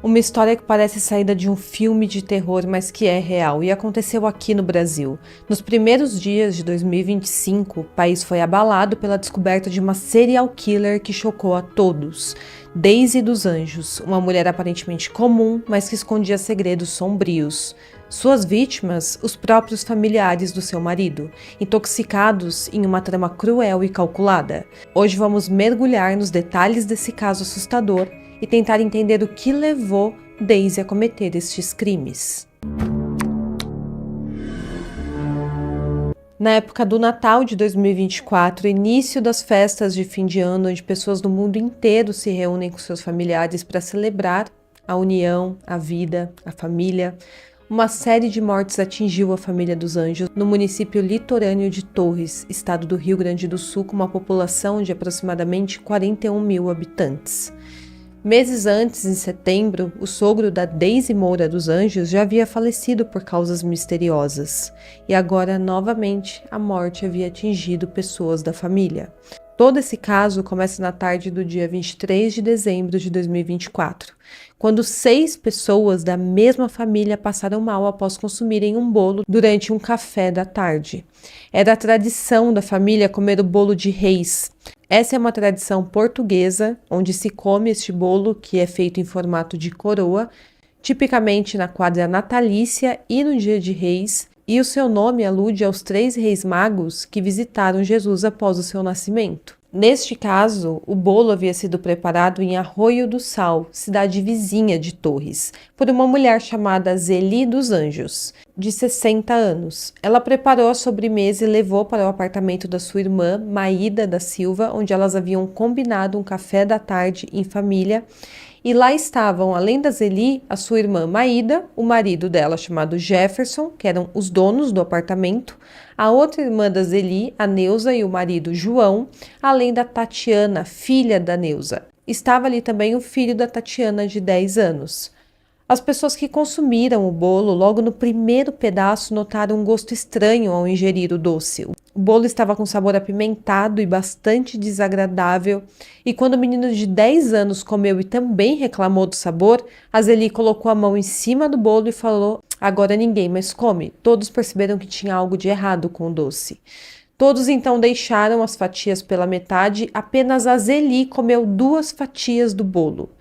Uma história que parece saída de um filme de terror, mas que é real e aconteceu aqui no Brasil. Nos primeiros dias de 2025, o país foi abalado pela descoberta de uma serial killer que chocou a todos. Daisy dos Anjos, uma mulher aparentemente comum, mas que escondia segredos sombrios. Suas vítimas, os próprios familiares do seu marido, intoxicados em uma trama cruel e calculada. Hoje vamos mergulhar nos detalhes desse caso assustador e tentar entender o que levou Daisy a cometer estes crimes. Na época do Natal de 2024, início das festas de fim de ano, onde pessoas do mundo inteiro se reúnem com seus familiares para celebrar a união, a vida, a família, uma série de mortes atingiu a família dos Anjos no município litorâneo de Torres, estado do Rio Grande do Sul, com uma população de aproximadamente 41 mil habitantes. Meses antes, em setembro, o sogro da Daisy Moura dos Anjos já havia falecido por causas misteriosas. E agora, novamente, a morte havia atingido pessoas da família. Todo esse caso começa na tarde do dia 23 de dezembro de 2024, quando 6 pessoas da mesma família passaram mal após consumirem um bolo durante um café da tarde. Era a tradição da família comer o bolo de reis. Essa é uma tradição portuguesa, onde se come este bolo, que é feito em formato de coroa, tipicamente na quadra natalícia e no dia de reis, e o seu nome alude aos 3 reis magos que visitaram Jesus após o seu nascimento. Neste caso, o bolo havia sido preparado em Arroio do Sal, cidade vizinha de Torres, por uma mulher chamada Zeli dos Anjos, de 60 anos. Ela preparou a sobremesa e levou para o apartamento da sua irmã, Maída da Silva, onde elas haviam combinado um café da tarde em família. E lá estavam, além da Zeli, a sua irmã Maída, o marido dela chamado Jefferson, que eram os donos do apartamento, a outra irmã da Zeli, a Neuza, e o marido João, além da Tatiana, filha da Neuza. Estava ali também o filho da Tatiana, de 10 anos. As pessoas que consumiram o bolo logo no primeiro pedaço notaram um gosto estranho ao ingerir o doce. O bolo estava com sabor apimentado e bastante desagradável, e quando o menino de 10 anos comeu e também reclamou do sabor, a Zeli colocou a mão em cima do bolo e falou: "Agora ninguém mais come." Todos perceberam que tinha algo de errado com o doce. Todos então deixaram as fatias pela metade, apenas a Zeli comeu 2 fatias do bolo.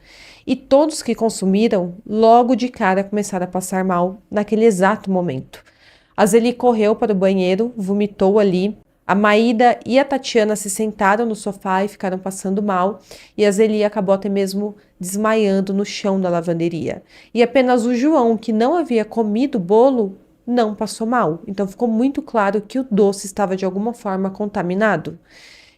E todos que consumiram, logo de cara começaram a passar mal naquele exato momento. A Zeli correu para o banheiro, vomitou ali. A Maída e a Tatiana se sentaram no sofá e ficaram passando mal. E a Zeli acabou até mesmo desmaiando no chão da lavanderia. E apenas o João, que não havia comido o bolo, não passou mal. Então ficou muito claro que o doce estava de alguma forma contaminado.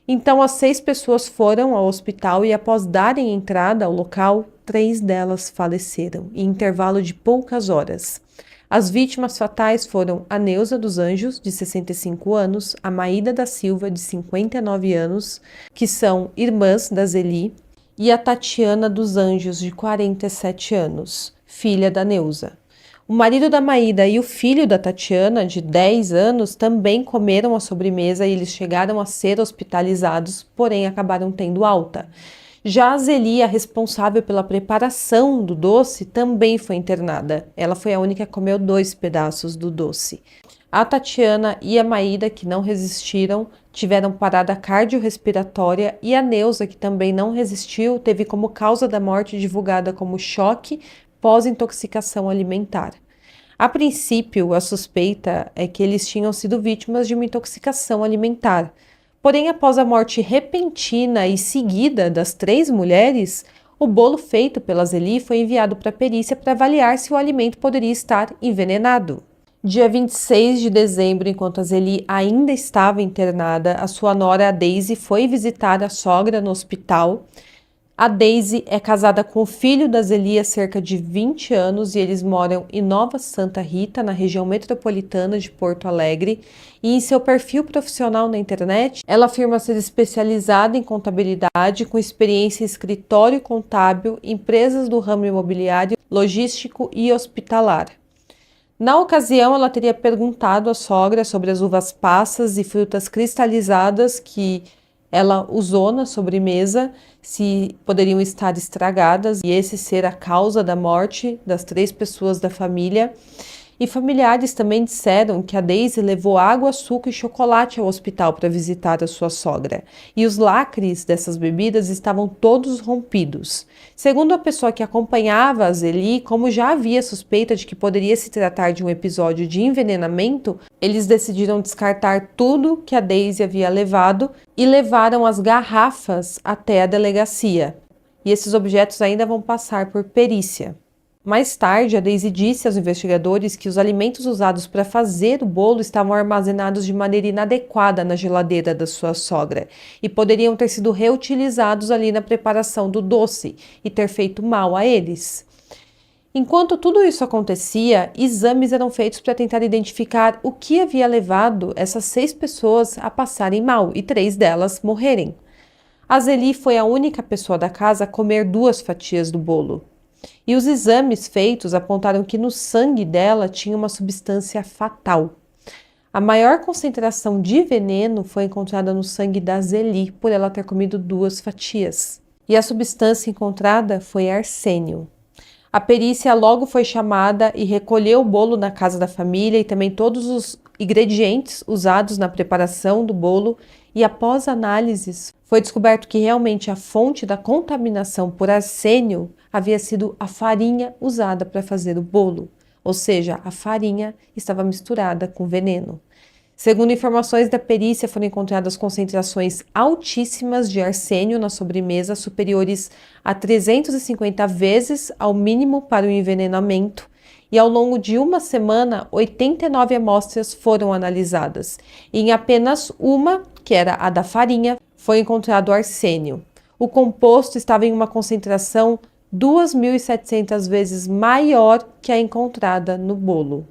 Então as 6 pessoas foram ao hospital e, após darem entrada ao local, 3 delas faleceram, em intervalo de poucas horas. As vítimas fatais foram a Neuza dos Anjos, de 65 anos, a Maída da Silva, de 59 anos, que são irmãs da Zeli, e a Tatiana dos Anjos, de 47 anos, filha da Neuza. O marido da Maída e o filho da Tatiana, de 10 anos, também comeram a sobremesa e eles chegaram a ser hospitalizados, porém acabaram tendo alta. Já a Zeli, a responsável pela preparação do doce, também foi internada. Ela foi a única que comeu 2 pedaços do doce. A Tatiana e a Maída, que não resistiram, tiveram parada cardiorrespiratória, e a Neuza, que também não resistiu, teve como causa da morte divulgada como choque pós-intoxicação alimentar. A princípio, a suspeita é que eles tinham sido vítimas de uma intoxicação alimentar. Porém, após a morte repentina e seguida das 3 mulheres, o bolo feito pela Zeli foi enviado para a perícia para avaliar se o alimento poderia estar envenenado. Dia 26 de dezembro, enquanto a Zeli ainda estava internada, a sua nora, a Daisy, foi visitar a sogra no hospital. A Daisy é casada com o filho da Zeli há cerca de 20 anos e eles moram em Nova Santa Rita, na região metropolitana de Porto Alegre. E em seu perfil profissional na internet, ela afirma ser especializada em contabilidade, com experiência em escritório contábil, empresas do ramo imobiliário, logístico e hospitalar. Na ocasião, ela teria perguntado à sogra sobre as uvas passas e frutas cristalizadas que Ela usou na sobremesa se poderiam estar estragadas e esse ser a causa da morte das 3 pessoas da família. E familiares também disseram que a Daisy levou água, suco e chocolate ao hospital para visitar a sua sogra. E os lacres dessas bebidas estavam todos rompidos. Segundo a pessoa que acompanhava a Zélie, como já havia suspeita de que poderia se tratar de um episódio de envenenamento, eles decidiram descartar tudo que a Daisy havia levado e levaram as garrafas até a delegacia. E esses objetos ainda vão passar por perícia. Mais tarde, a Daisy disse aos investigadores que os alimentos usados para fazer o bolo estavam armazenados de maneira inadequada na geladeira da sua sogra e poderiam ter sido reutilizados ali na preparação do doce e ter feito mal a eles. Enquanto tudo isso acontecia, exames eram feitos para tentar identificar o que havia levado essas 6 pessoas a passarem mal e 3 delas morrerem. A Zélie foi a única pessoa da casa a comer 2 fatias do bolo. E os exames feitos apontaram que no sangue dela tinha uma substância fatal. A maior concentração de veneno foi encontrada no sangue da Zélie, por ela ter comido 2 fatias. E a substância encontrada foi arsênio. A perícia logo foi chamada e recolheu o bolo na casa da família e também todos os ingredientes usados na preparação do bolo, e após análises foi descoberto que realmente a fonte da contaminação por arsênio havia sido a farinha usada para fazer o bolo, ou seja, a farinha estava misturada com veneno. Segundo informações da perícia, foram encontradas concentrações altíssimas de arsênio na sobremesa, superiores a 350 vezes ao mínimo para o envenenamento, e ao longo de uma semana, 89 amostras foram analisadas. E em apenas uma, que era a da farinha, foi encontrado arsênio. O composto estava em uma concentração 2.700 vezes maior que a encontrada no bolo.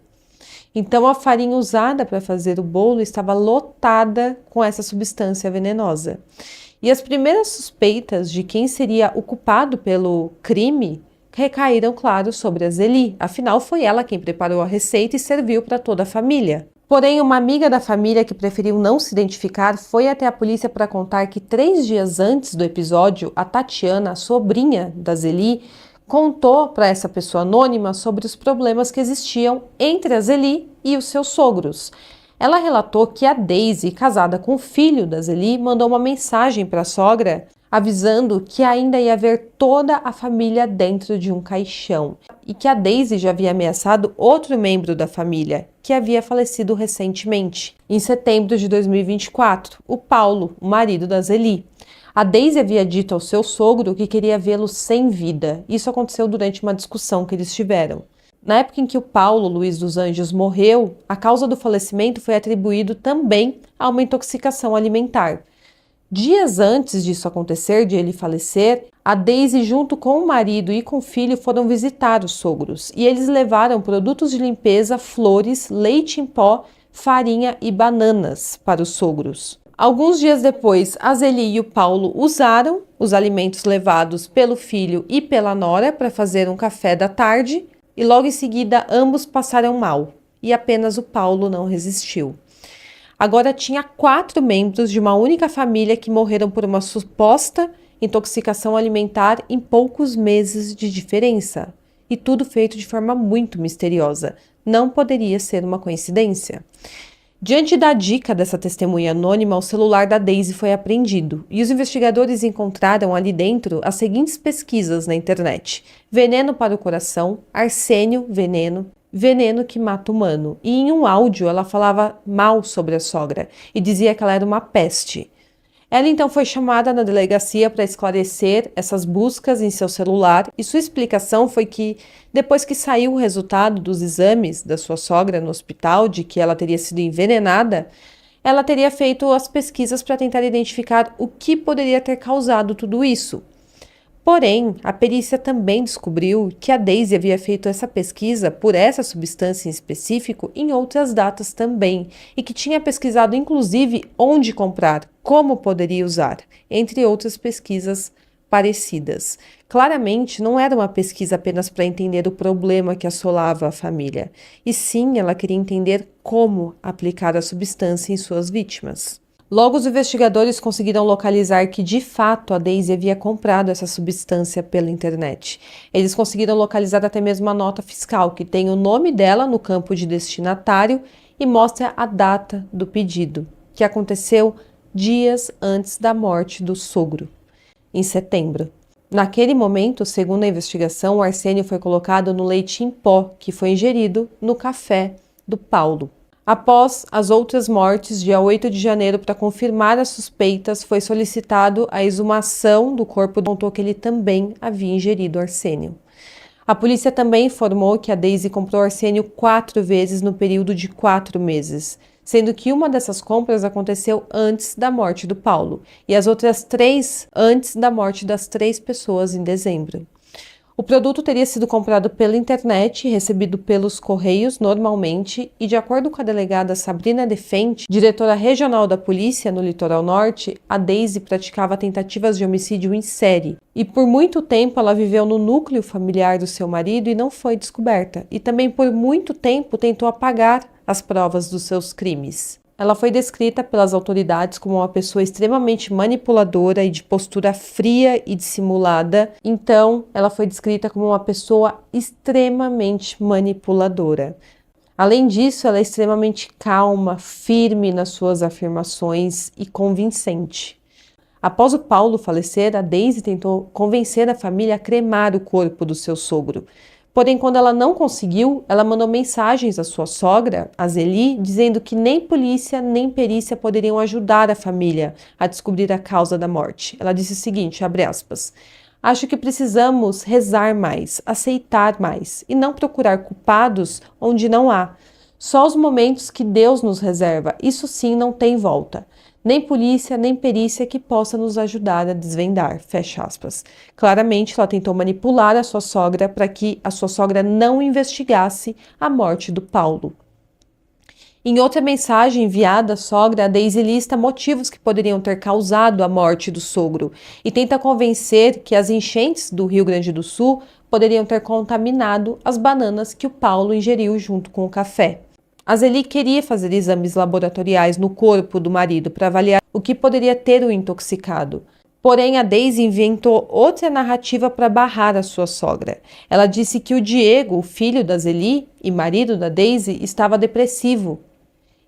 Então, a farinha usada para fazer o bolo estava lotada com essa substância venenosa. E as primeiras suspeitas de quem seria o culpado pelo crime recaíram, claro, sobre a Zélie. Afinal, foi ela quem preparou a receita e serviu para toda a família. Porém, uma amiga da família que preferiu não se identificar foi até a polícia para contar que 3 dias antes do episódio, a Tatiana, a sobrinha da Zélie, contou para essa pessoa anônima sobre os problemas que existiam entre a Zélie e os seus sogros. Ela relatou que a Daisy, casada com o filho da Zélie, mandou uma mensagem para a sogra avisando que ainda ia ver toda a família dentro de um caixão e que a Daisy já havia ameaçado outro membro da família, que havia falecido recentemente, em setembro de 2024, o Paulo, o marido da Zélie. A Daisy havia dito ao seu sogro que queria vê-lo sem vida. Isso aconteceu durante uma discussão que eles tiveram. Na época em que o Paulo Luiz dos Anjos morreu, a causa do falecimento foi atribuído também a uma intoxicação alimentar. Dias antes disso acontecer, de ele falecer, a Daisy, junto com o marido e com o filho, foram visitar os sogros e eles levaram produtos de limpeza, flores, leite em pó, farinha e bananas para os sogros. Alguns dias depois, a Zélie e o Paulo usaram os alimentos levados pelo filho e pela nora para fazer um café da tarde e logo em seguida ambos passaram mal e apenas o Paulo não resistiu. Agora tinha 4 membros de uma única família que morreram por uma suposta intoxicação alimentar em poucos meses de diferença. E tudo feito de forma muito misteriosa. Não poderia ser uma coincidência. Diante da dica dessa testemunha anônima, o celular da Daisy foi apreendido e os investigadores encontraram ali dentro as seguintes pesquisas na internet: veneno para o coração, arsênio, veneno que mata humano. E em um áudio ela falava mal sobre a sogra e dizia que ela era uma peste. Ela então foi chamada na delegacia para esclarecer essas buscas em seu celular e sua explicação foi que, depois que saiu o resultado dos exames da sua sogra no hospital de que ela teria sido envenenada, ela teria feito as pesquisas para tentar identificar o que poderia ter causado tudo isso. Porém, a perícia também descobriu que a Daisy havia feito essa pesquisa por essa substância em específico em outras datas também, e que tinha pesquisado inclusive onde comprar, como poderia usar, entre outras pesquisas parecidas. Claramente, não era uma pesquisa apenas para entender o problema que assolava a família, e sim ela queria entender como aplicar a substância em suas vítimas. Logo, os investigadores conseguiram localizar que, de fato, a Daisy havia comprado essa substância pela internet. Eles conseguiram localizar até mesmo a nota fiscal, que tem o nome dela no campo de destinatário e mostra a data do pedido, que aconteceu dias antes da morte do sogro, em setembro. Naquele momento, segundo a investigação, o arsênio foi colocado no leite em pó, que foi ingerido no café do Paulo. Após as outras mortes, dia 8 de janeiro, para confirmar as suspeitas, foi solicitado a exumação do corpo, contou que ele também havia ingerido arsênio. A polícia também informou que a Daisy comprou arsênio 4 vezes no período de 4 meses, sendo que uma dessas compras aconteceu antes da morte do Paulo e as outras 3 antes da morte das 3 pessoas em dezembro. O produto teria sido comprado pela internet e recebido pelos correios normalmente e, de acordo com a delegada Sabrina Defente, diretora regional da polícia no Litoral Norte, a Daisy praticava tentativas de homicídio em série e por muito tempo ela viveu no núcleo familiar do seu marido e não foi descoberta, e também por muito tempo tentou apagar as provas dos seus crimes. Ela foi descrita pelas autoridades como uma pessoa extremamente manipuladora e de postura fria e dissimulada. Então, ela foi descrita como uma pessoa extremamente manipuladora. Além disso, ela é extremamente calma, firme nas suas afirmações e convincente. Após o Paulo falecer, a Daisy tentou convencer a família a cremar o corpo do seu sogro. Porém, quando ela não conseguiu, ela mandou mensagens à sua sogra, a Zeli, dizendo que nem polícia nem perícia poderiam ajudar a família a descobrir a causa da morte. Ela disse o seguinte, abre aspas, acho que precisamos rezar mais, aceitar mais e não procurar culpados onde não há. Só os momentos que Deus nos reserva, isso sim não tem volta. Nem polícia, nem perícia que possa nos ajudar a desvendar, fecha aspas. Claramente, ela tentou manipular a sua sogra para que a sua sogra não investigasse a morte do Paulo. Em outra mensagem enviada à sogra, a Daisy lista motivos que poderiam ter causado a morte do sogro e tenta convencer que as enchentes do Rio Grande do Sul poderiam ter contaminado as bananas que o Paulo ingeriu junto com o café. A Zeli queria fazer exames laboratoriais no corpo do marido para avaliar o que poderia ter o intoxicado. Porém, a Daisy inventou outra narrativa para barrar a sua sogra. Ela disse que o Diego, o filho da Zeli e marido da Daisy, estava depressivo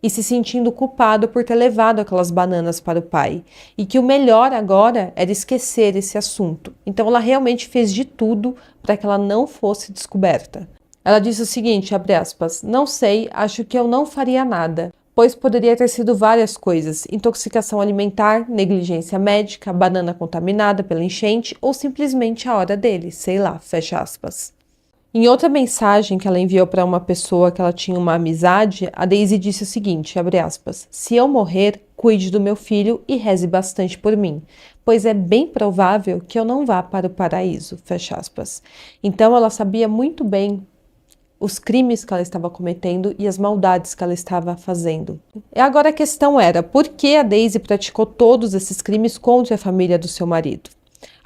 e se sentindo culpado por ter levado aquelas bananas para o pai, e que o melhor agora era esquecer esse assunto. Então ela realmente fez de tudo para que ela não fosse descoberta. Ela disse o seguinte, abre aspas, não sei, acho que eu não faria nada, pois poderia ter sido várias coisas, intoxicação alimentar, negligência médica, banana contaminada pela enchente ou simplesmente a hora dele, sei lá, fecha aspas. Em outra mensagem que ela enviou para uma pessoa que ela tinha uma amizade, a Daisy disse o seguinte, abre aspas, se eu morrer, cuide do meu filho e reze bastante por mim, pois é bem provável que eu não vá para o paraíso, fecha aspas. Então ela sabia muito bem os crimes que ela estava cometendo e as maldades que ela estava fazendo. E agora a questão era, por que a Daisy praticou todos esses crimes contra a família do seu marido?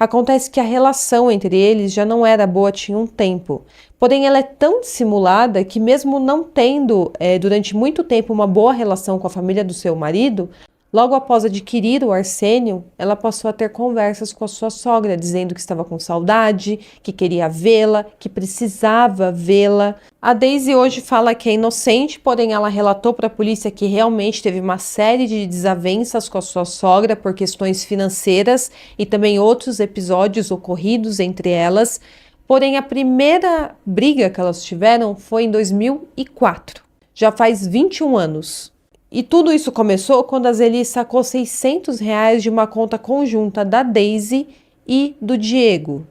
Acontece que a relação entre eles já não era boa tinha um tempo, porém ela é tão dissimulada que mesmo não tendo durante muito tempo uma boa relação com a família do seu marido, logo após adquirir o arsênio, ela passou a ter conversas com a sua sogra, dizendo que estava com saudade, que queria vê-la, que precisava vê-la. A Daisy hoje fala que é inocente, porém ela relatou para a polícia que realmente teve uma série de desavenças com a sua sogra por questões financeiras e também outros episódios ocorridos entre elas. Porém, a primeira briga que elas tiveram foi em 2004. Já faz 21 anos. E tudo isso começou quando a Zeli sacou R$600 de uma conta conjunta da Daisy e do Diego,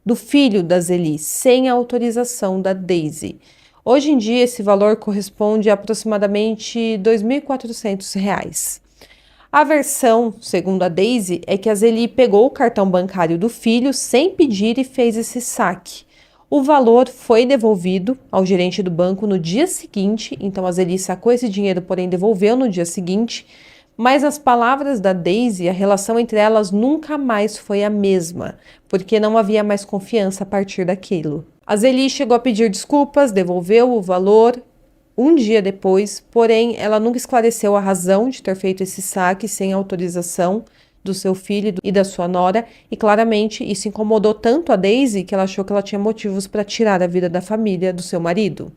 do filho da Zeli, sem a autorização da Daisy. Hoje em dia, esse valor corresponde a aproximadamente R$2.400. A versão, segundo a Daisy, é que a Zeli pegou o cartão bancário do filho sem pedir e fez esse saque. O valor foi devolvido ao gerente do banco no dia seguinte, então a Zeli sacou esse dinheiro, porém devolveu no dia seguinte, mas nas palavras da Daisy, a relação entre elas nunca mais foi a mesma, porque não havia mais confiança a partir daquilo. A Zeli chegou a pedir desculpas, devolveu o valor, um dia depois, porém ela nunca esclareceu a razão de ter feito esse saque sem autorização do seu filho e da sua nora, e claramente isso incomodou tanto a Daisy que ela achou que ela tinha motivos para tirar a vida da família do seu marido.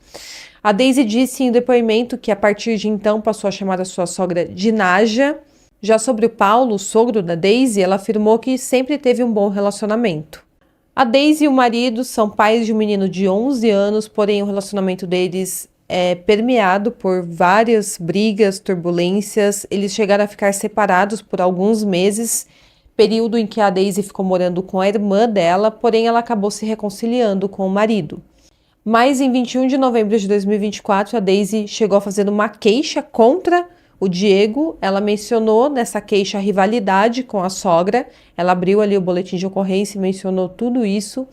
A Daisy disse em depoimento que a partir de então passou a chamar a sua sogra de Naja. Já sobre o Paulo, o sogro da Daisy, ela afirmou que sempre teve um bom relacionamento. A Daisy e o marido são pais de um menino de 11 anos, porém o relacionamento deles é permeado por várias brigas, turbulências. Eles chegaram a ficar separados por alguns meses, período em que a Daisy ficou morando com a irmã dela, porém ela acabou se reconciliando com o marido. Mas em 21 de novembro de 2024, a Daisy chegou a fazer uma queixa contra o Diego. Ela mencionou nessa queixa a rivalidade com a sogra. Ela abriu ali o boletim de ocorrência e mencionou tudo isso.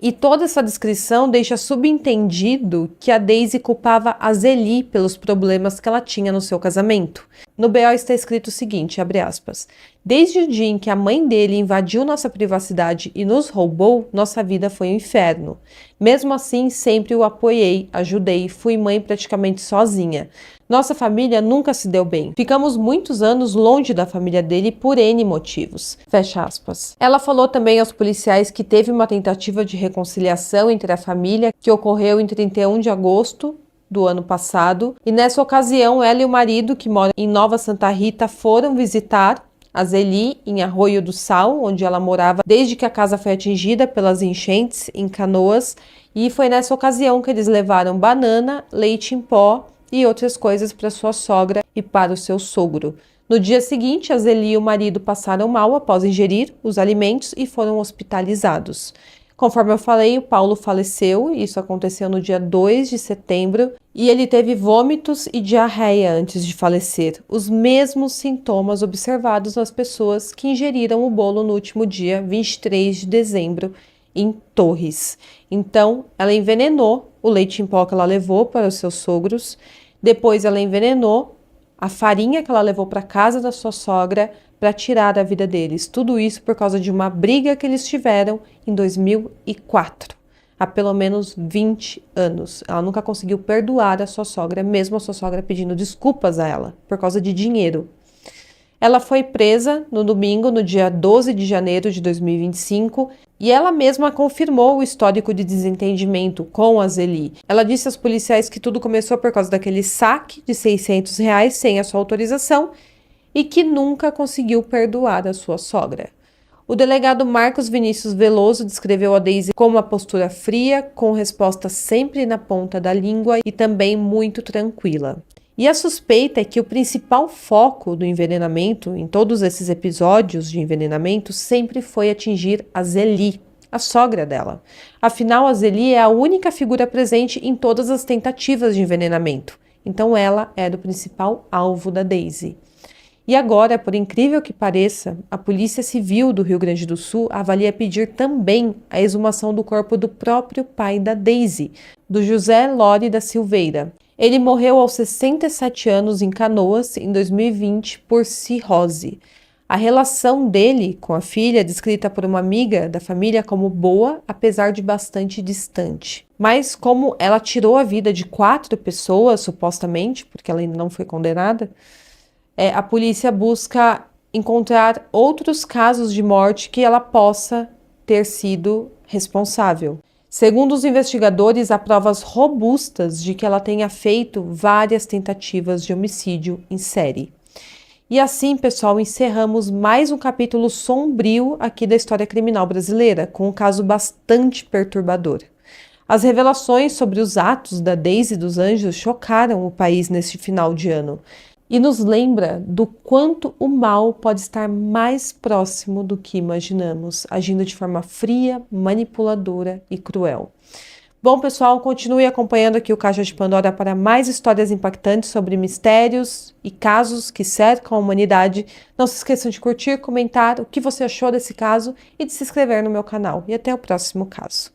E toda essa descrição deixa subentendido que a Daisy culpava a Zeli pelos problemas que ela tinha no seu casamento. No BO está escrito o seguinte, abre aspas, desde o dia em que a mãe dele invadiu nossa privacidade e nos roubou, nossa vida foi um inferno. Mesmo assim, sempre o apoiei, ajudei, fui mãe praticamente sozinha. Nossa família nunca se deu bem. Ficamos muitos anos longe da família dele por N motivos. Fecha aspas. Ela falou também aos policiais que teve uma tentativa de reconciliação entre a família que ocorreu em 31 de agosto do ano passado. E nessa ocasião, ela e o marido, que mora em Nova Santa Rita, foram visitar a Zeli em Arroio do Sal, onde ela morava desde que a casa foi atingida pelas enchentes em Canoas. E foi nessa ocasião que eles levaram banana, leite em pó e outras coisas para sua sogra e para o seu sogro. No dia seguinte, a Zeli e o marido passaram mal após ingerir os alimentos e foram hospitalizados. Conforme eu falei, o Paulo faleceu, isso aconteceu no dia 2 de setembro, e ele teve vômitos e diarreia antes de falecer, os mesmos sintomas observados nas pessoas que ingeriram o bolo no último dia 23 de dezembro, em Torres. Então, ela envenenou o leite em pó que ela levou para os seus sogros, depois ela envenenou a farinha que ela levou para casa da sua sogra para tirar a vida deles. Tudo isso por causa de uma briga que eles tiveram em 2004, há pelo menos 20 anos. Ela nunca conseguiu perdoar a sua sogra, mesmo a sua sogra pedindo desculpas a ela, por causa de dinheiro. Ela foi presa no domingo, no dia 12 de janeiro de 2025, e ela mesma confirmou o histórico de desentendimento com a Zeli. Ela disse aos policiais que tudo começou por causa daquele saque de R$ 600 sem a sua autorização e que nunca conseguiu perdoar a sua sogra. O delegado Marcos Vinícius Veloso descreveu a Daisy como uma postura fria, com resposta sempre na ponta da língua e também muito tranquila. E a suspeita é que o principal foco do envenenamento, em todos esses episódios de envenenamento, sempre foi atingir a Zeli, a sogra dela. Afinal, a Zeli é a única figura presente em todas as tentativas de envenenamento. Então ela era o principal alvo da Daisy. E agora, por incrível que pareça, a Polícia Civil do Rio Grande do Sul avalia pedir também a exumação do corpo do próprio pai da Daisy, do José Lore da Silveira. Ele morreu aos 67 anos em Canoas, em 2020, por cirrose. A relação dele com a filha é descrita por uma amiga da família como boa, apesar de bastante distante. Mas como ela tirou a vida de 4 pessoas, supostamente, porque ela ainda não foi condenada, a polícia busca encontrar outros casos de morte que ela possa ter sido responsável. Segundo os investigadores, há provas robustas de que ela tenha feito várias tentativas de homicídio em série. E assim, pessoal, encerramos mais um capítulo sombrio aqui da história criminal brasileira, com um caso bastante perturbador. As revelações sobre os atos da Daisy dos Anjos chocaram o país neste final de ano e nos lembra do quanto o mal pode estar mais próximo do que imaginamos, agindo de forma fria, manipuladora e cruel. Bom, pessoal, continue acompanhando aqui o Caixa de Pandora para mais histórias impactantes sobre mistérios e casos que cercam a humanidade. Não se esqueçam de curtir, comentar o que você achou desse caso e de se inscrever no meu canal. E até o próximo caso.